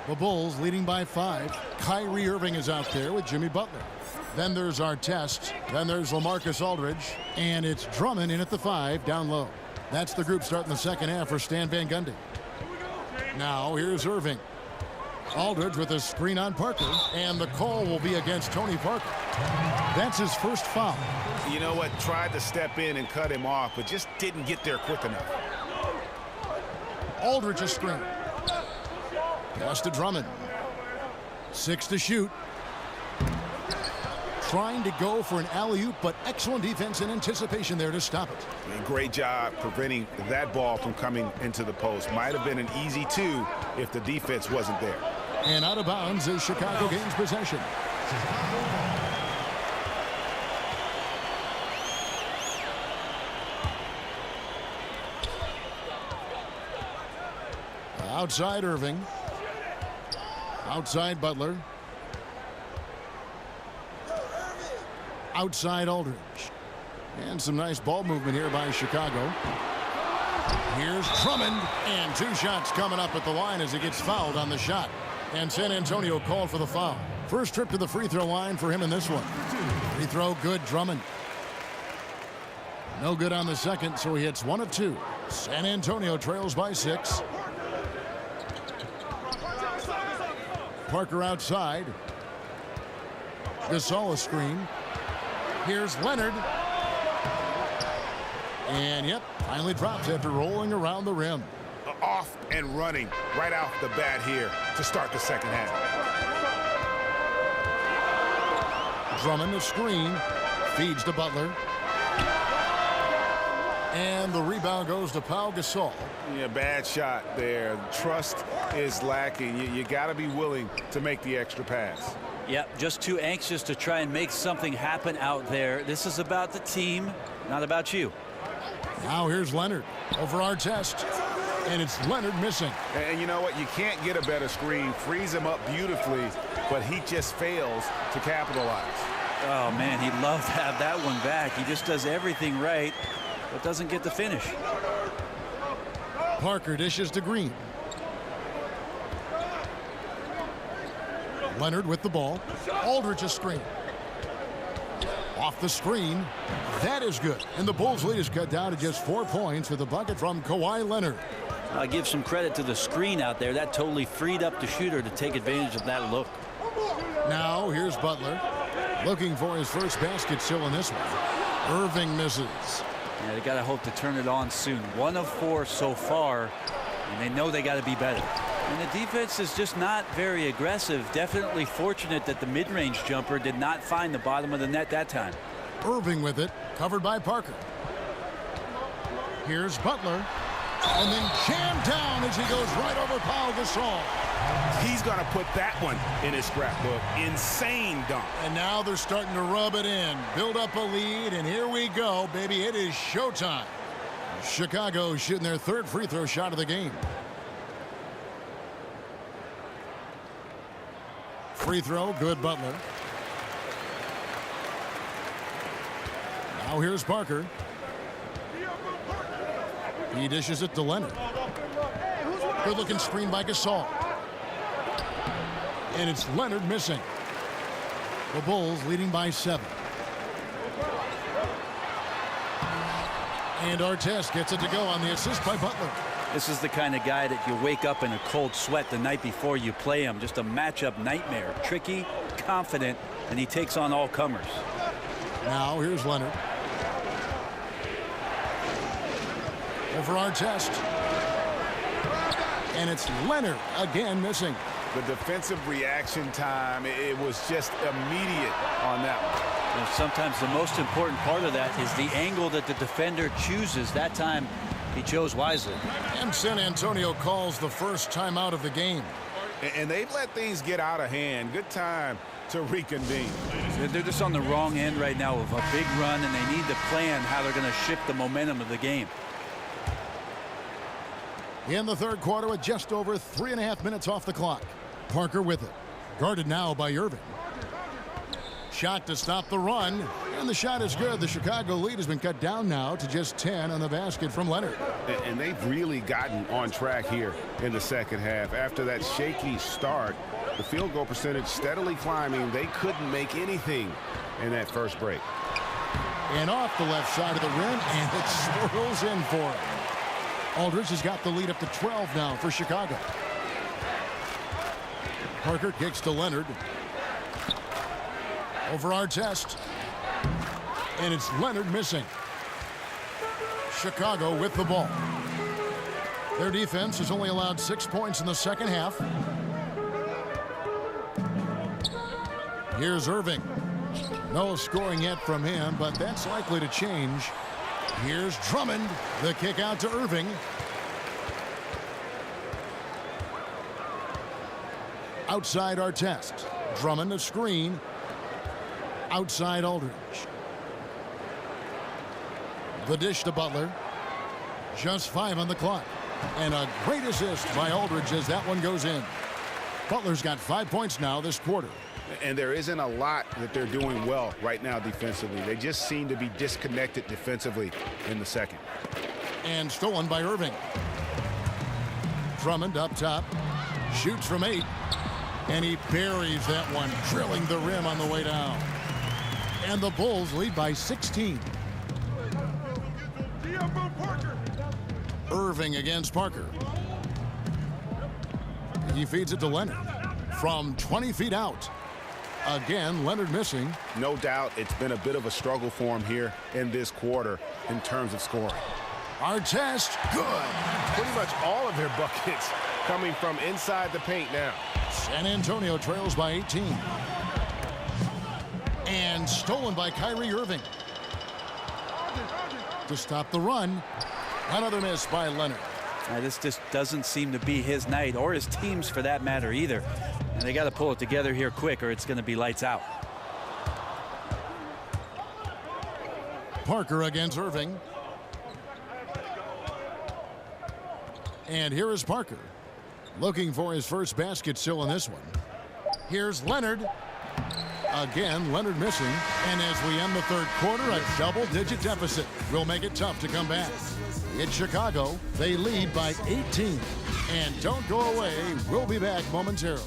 The Bulls leading by 5. Kyrie Irving is out there with Jimmy Butler. Then there's Artest. Then there's LaMarcus Aldridge. And it's Drummond in at the 5 down low. That's the group starting the second half for Stan Van Gundy. Now here's Irving. Aldridge with a screen on Parker. And the call will be against Tony Parker. That's his first foul. You know what? Tried to step in and cut him off, but just didn't get there quick enough. Aldridge a screen. Pass to Drummond. 6 to shoot. Trying to go for an alley-oop, but excellent defense and anticipation there to stop it. And great job preventing that ball from coming into the post. Might have been an easy 2 if the defense wasn't there. And out of bounds as Chicago gains possession. Outside Irving. Outside Butler. Outside Aldridge. And some nice ball movement here by Chicago. Here's Drummond. And 2 shots coming up at the line as he gets fouled on the shot. And San Antonio called for the foul. First trip to the free throw line for him in this one. Free throw good, Drummond. No good on the second, so he hits 1 of 2. San Antonio trails by 6. Parker outside. Gasol a screen. Here's Leonard. And yep, finally drops after rolling around the rim. Off and running right off the bat here to start the second half. Drummond a screen. Feeds to Butler. And the rebound goes to Pau Gasol. Yeah, bad shot there. Trust is lacking. You got to be willing to make the extra pass. Yep, just too anxious to try and make something happen out there. This is about the team, not about you. Now here's Leonard over Artest. And it's Leonard missing. And you know what? You can't get a better screen. Frees him up beautifully, but he just fails to capitalize. Oh, man, he'd love to have that one back. He just does everything right, but doesn't get the finish. Parker dishes to Green. Leonard with the ball. Aldridge a screen. Off the screen. That is good. And the Bulls lead is cut down to just 4 points with a bucket from Kawhi Leonard. I give some credit to the screen out there. That totally freed up the shooter to take advantage of that look. Now here's Butler. Looking for his first basket still in this one. Irving misses. Yeah, they got to hope to turn it on soon. 1 of 4 so far, and they know they got to be better. And the defense is just not very aggressive. Definitely fortunate that the mid-range jumper did not find the bottom of the net that time. Irving with it, covered by Parker. Here's Butler. And then jammed down as he goes right over Pau Gasol. He's going to put that one in his scrapbook. Insane dunk. And now they're starting to rub it in. Build up a lead, and here we go, baby. It is showtime. Chicago shooting their 3rd free throw shot of the game. Free throw, good Butler. Now here's Parker. He dishes it to Leonard. Good looking screen by Gasol. And it's Leonard missing. The Bulls leading by 7. And Artest gets it to go on the assist by Butler. This is the kind of guy that you wake up in a cold sweat the night before you play him. Just a matchup nightmare. Tricky, confident, and he takes on all comers. Now here's Leonard. Over Artest. And it's Leonard again missing. The defensive reaction time, it was just immediate on that one. And sometimes the most important part of that is the angle that the defender chooses. That time he chose wisely. And San Antonio calls the first timeout of the game. And they've let things get out of hand. Good time to reconvene. They're just on the wrong end right now of a big run, and they need to plan how they're going to shift the momentum of the game. In the 3rd quarter with just over 3.5 minutes off the clock. Parker with it. Guarded now by Irving. Shot to stop the run. And the shot is good. The Chicago lead has been cut down now to just 10 on the basket from Leonard. And they've really gotten on track here in the second half. After that shaky start, the field goal percentage steadily climbing. They couldn't make anything in that first break. And off the left side of the rim, and it swirls in for him. Aldridge has got the lead up to 12 now for Chicago. Parker kicks to Leonard. Over Artest. And it's Leonard missing. Chicago with the ball. Their defense has only allowed 6 points in the second half. Here's Irving. No scoring yet from him, but that's likely to change. Here's Drummond. The kick out to Irving. Outside Artest. Drummond a screen. Outside Aldridge. The dish to Butler. Just 5 on the clock. And a great assist by Aldridge as that one goes in. Butler's got 5 points now this quarter. And there isn't a lot that they're doing well right now defensively. They just seem to be disconnected defensively in the second. And stolen by Irving. Drummond up top. Shoots from 8. And he buries that one, drilling the rim on the way down. And the Bulls lead by 16. Irving against Parker. He feeds it to Leonard. From 20 feet out. Again, Leonard missing. No doubt it's been a bit of a struggle for him here in this quarter in terms of scoring. Artest, good. Pretty much all of their buckets coming from inside the paint now. San Antonio trails by 18. And stolen by Kyrie Irving. To stop the run. Another miss by Leonard. This just doesn't seem to be his night, or his team's for that matter either. And they got to pull it together here quick, or it's going to be lights out. Parker against Irving. And here is Parker. Looking for his first basket still in this one. Here's Leonard. Again, Leonard missing. And as we end the third quarter, a double-digit deficit will make it tough to come back. It's Chicago. They lead by 18. And don't go away. We'll be back momentarily.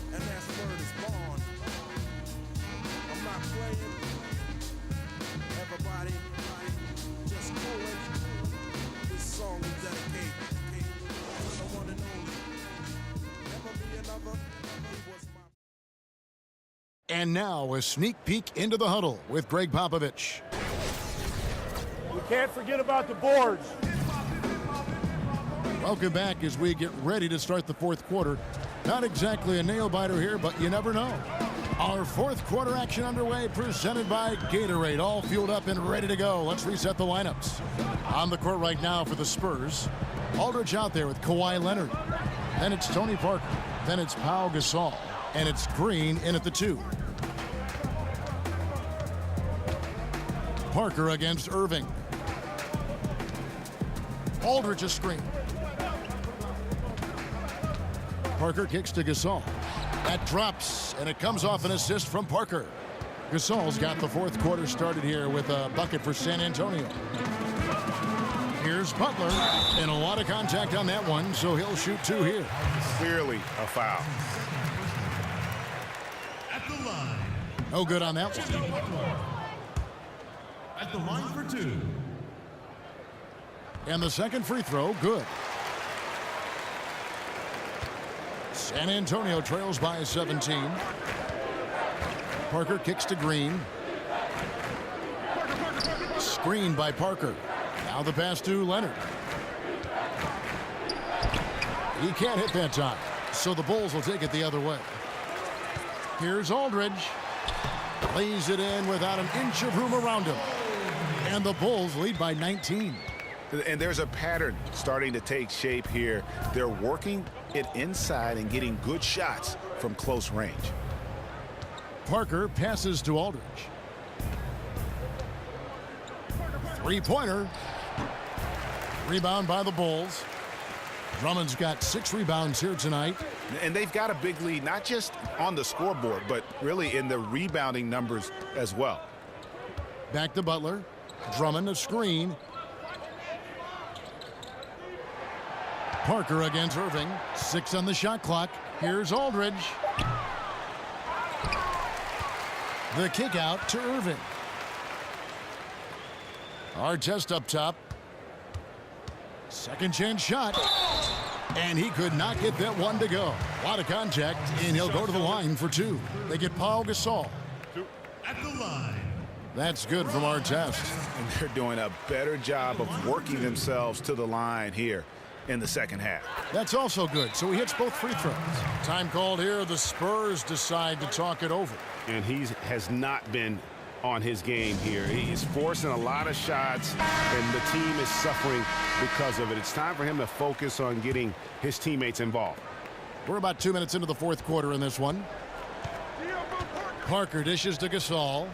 And now a sneak peek into the huddle with Greg Popovich. We can't forget about the boards. Welcome back as we get ready to start the fourth quarter. Not exactly a nail-biter here, but you never know. Our fourth quarter action underway, presented by Gatorade. All fueled up and ready to go. Let's reset the lineups. On the court right now for the Spurs. Aldridge out there with Kawhi Leonard. Then it's Tony Parker. Then it's Pau Gasol. And it's Green in at the 2. Parker against Irving. Aldridge a screen. Parker kicks to Gasol. That drops, and it comes off an assist from Parker. Gasol's got the fourth quarter started here with a bucket for San Antonio. Here's Butler, and a lot of contact on that one, so he'll shoot 2 here. Clearly a foul. At the line. No good on that one. At the line for 2. And the second free throw, good. San Antonio trails by 17. Parker kicks to Green. Screened by Parker. Now the pass to Leonard. He can't hit that time, so the Bulls will take it the other way. Here's Aldridge. Lays it in without an inch of room around him. And the Bulls lead by 19. And there's a pattern starting to take shape here. They're working it inside and getting good shots from close range. Parker passes to Aldridge. Three-pointer. Rebound by the Bulls. Drummond's got 6 rebounds here tonight. And they've got a big lead, not just on the scoreboard, but really in the rebounding numbers as well. Back to Butler. Drummond a screen. Parker against Irving. 6 on the shot clock. Here's Aldridge. The kick out to Irving. Artest up top. Second chance shot. And he could not get that one to go. A lot of contact, and he'll go to the line for 2. They get Paul Gasol. At the line. That's good from Artest. And they're doing a better job of working themselves to the line here in the second half. That's also good. So he hits both free throws. Time called here. The Spurs decide to talk it over. And he has not been on his game here. He's forcing a lot of shots, and the team is suffering because of it. It's time for him to focus on getting his teammates involved. We're about 2 minutes into the fourth quarter in this one. Parker dishes to Gasol.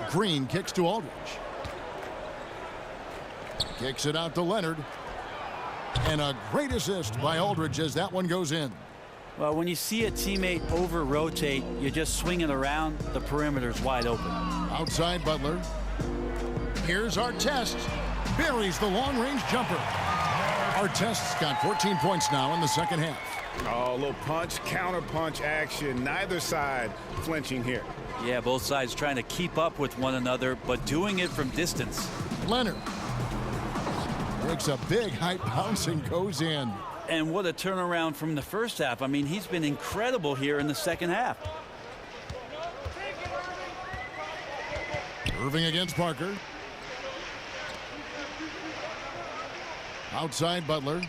Green kicks to Aldridge. Kicks it out to Leonard. And a great assist by Aldridge as that one goes in. Well, when you see a teammate over-rotate, you just swing it around, the perimeter's wide open. Outside Butler. Here's Artest. Buries the long-range jumper. Artest's got 14 points now in the second half. Oh, a little punch, counter-punch action. Neither side flinching here. Yeah, both sides trying to keep up with one another, but doing it from distance. Leonard makes a big height bounce and goes in. And what a turnaround from the first half. I mean, he's been incredible here in the second half. Irving against Parker. Outside Butler.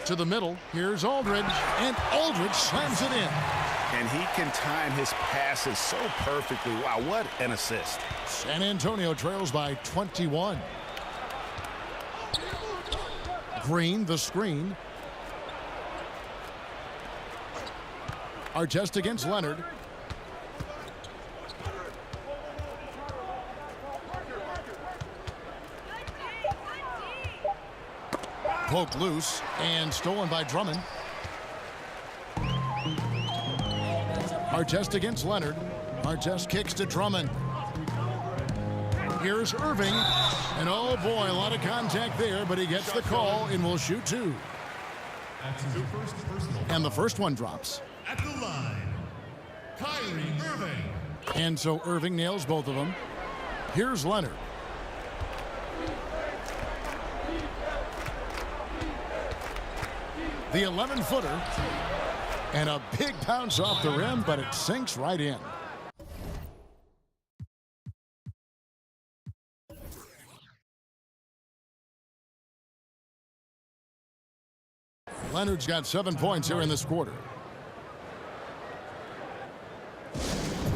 To the middle. Here's Aldridge. And Aldridge slams it in. And he can time his passes so perfectly. Wow, what an assist. San Antonio trails by 21. Green, the screen. Artest against Leonard. Poked loose and stolen by Drummond. Artest against Leonard. Artest kicks to Drummond. Here's Irving. And oh boy, a lot of contact there, but he gets the call and will shoot 2. That's his first personal. And the first one drops. At the line, Kyrie Irving. And so Irving nails both of them. Here's Leonard. The 11-footer. And a big bounce off the rim, but it sinks right in. Leonard's got 7 points here in this quarter.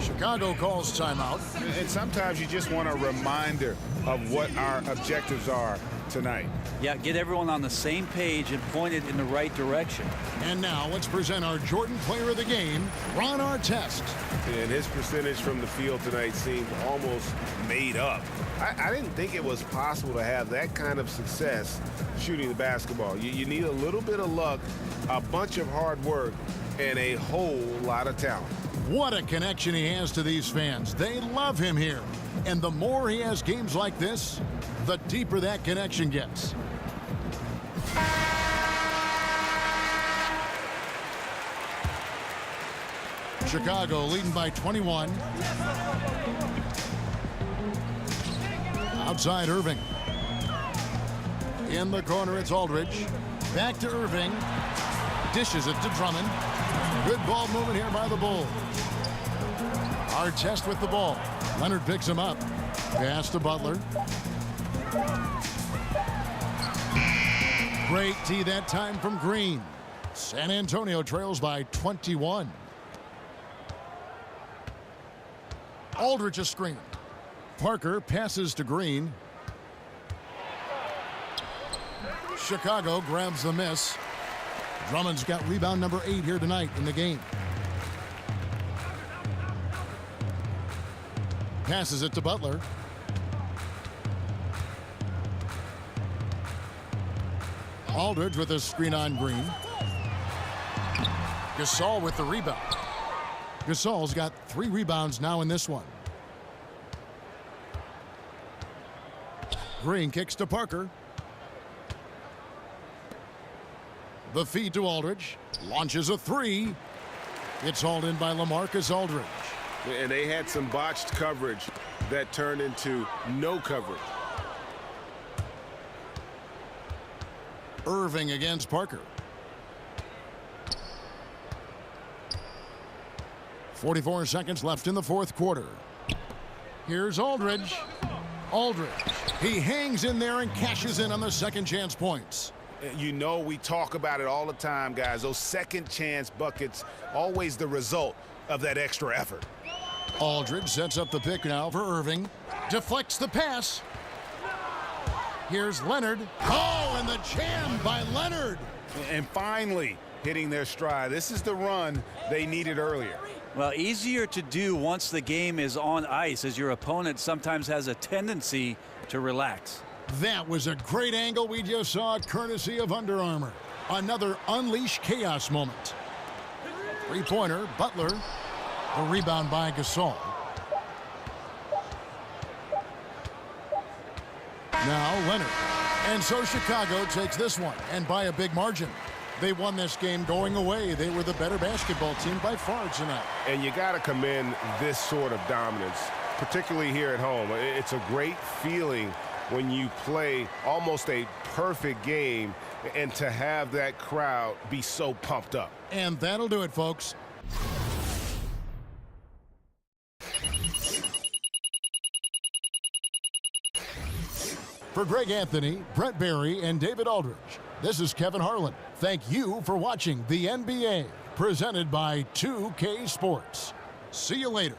Chicago calls timeout. And sometimes you just want a reminder of what our objectives are tonight. Yeah, get everyone on the same page and point it in the right direction. And now let's present our Jordan Player of the Game, Ron Artest. And his percentage from the field tonight seemed almost made up. I didn't think it was possible to have that kind of success shooting the basketball. You need a little bit of luck, a bunch of hard work, and a whole lot of talent. What a connection he has to these fans. They love him here. And the more he has games like this, the deeper that connection gets. Chicago leading by 21. Outside Irving. In the corner, it's Aldridge. Back to Irving. Dishes it to Drummond. Good ball movement here by the Bulls. Artest with the ball. Leonard picks him up. Pass to Butler. Great tee that time from Green. San Antonio trails by 21. Aldridge a screen. Parker passes to Green. Chicago grabs the miss. Drummond's got rebound number 8 here tonight in the game. Passes it to Butler. Aldridge with a screen on Green. Gasol with the rebound. Gasol's got 3 rebounds now in this one. Green kicks to Parker. The feed to Aldridge. Launches a 3. It's hauled in by LaMarcus Aldridge. And they had some botched coverage that turned into no coverage. Irving against Parker. 44 seconds left in the fourth quarter. Here's Aldridge. Aldridge. He hangs in there and cashes in on the second chance points. You know, we talk about it all the time, guys. Those second chance buckets, always the result of that extra effort. Aldridge sets up the pick now for Irving. Deflects the pass. Here's Leonard. Oh, and the jam by Leonard. And finally hitting their stride. This is the run they needed earlier. Well, easier to do once the game is on ice, as your opponent sometimes has a tendency to relax. That was a great angle we just saw, courtesy of Under Armour. Another unleash chaos moment. Three-pointer, Butler. The rebound by Gasol. Now Leonard. And so Chicago takes this one, and by a big margin. They won this game going away. They were the better basketball team by far tonight. And you got to commend this sort of dominance, particularly here at home. It's a great feeling when you play almost a perfect game and to have that crowd be so pumped up. And that'll do it, folks. For Greg Anthony, Brett Barry, and David Aldridge, this is Kevin Harlan. Thank you for watching the NBA, presented by 2K Sports. See you later.